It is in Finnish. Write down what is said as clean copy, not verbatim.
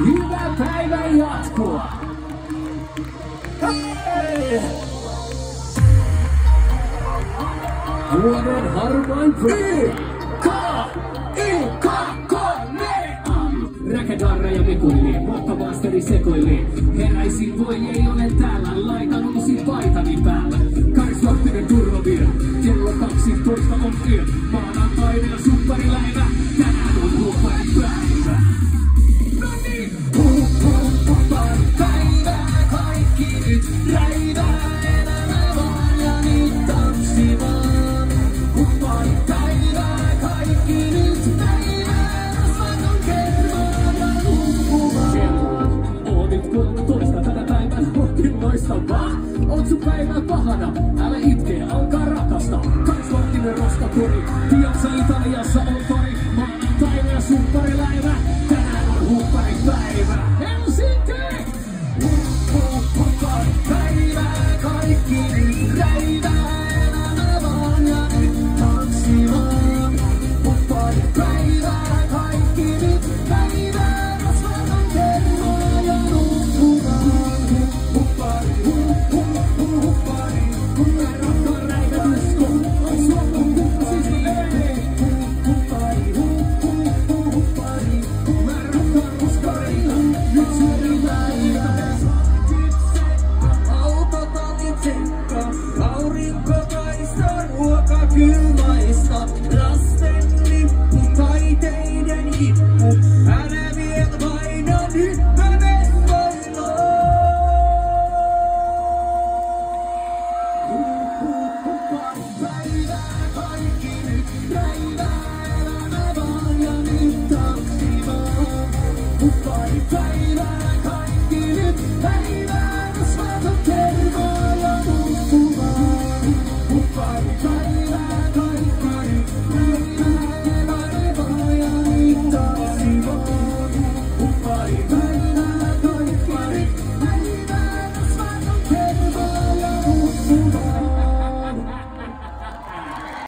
Hyvää päivän jatkoa! Hei! Vuoden harvoin Räkädarra ja Mekuili, mutta maasteri sekoili. Heräisin voi ei ole täällä, laitan uusi paitani päällä. Karismaattinen turvavia, kello 12 on yö. Maanantaina ja suppariläivä, tänään on hupparipäivä. No niin! Hupparipäivä, kaikki nyt räivää. Elämä vaan ja nyt tanssi vaan. Hupparipäivä, kaikki nyt päivää. Rasvaton kermaa ja nukkumaan. Oon nyt 13 tänä päivänä, otin loistavaa. Oot sun päivän pahana, älä itke, alkaa rakasta. Karismaattinen roskakori, Piazza Italiassa on tori. Maanantaina ja suppariläivä, tänään on hupparipäivä. Helsinki! Hupparipäivä, kaikki nyt räivää. Elämä vaan ja nyt tanssi vaan. Hupparipäivä, kaikki nyt päivää. Rasvaton kermaa ja nukkumaan. Huppari, huppari, kun mä rakkaan räivä usko. On suomun kukkasista ei. Huppari, huppari, kun mä rakkaan uskoreita. Nyt syödään autotallit tsekka, aurinko paistaa, ruoka kylmaista. Lasten lippu, taiteiden hippu, älä vie paina, nyt mä venkoillaan. Hupparipäivä, kaikki nyt räivää. Elämä vaan ja nyt tanssi vaan. Hupparipäivä, kaikki nyt päivää.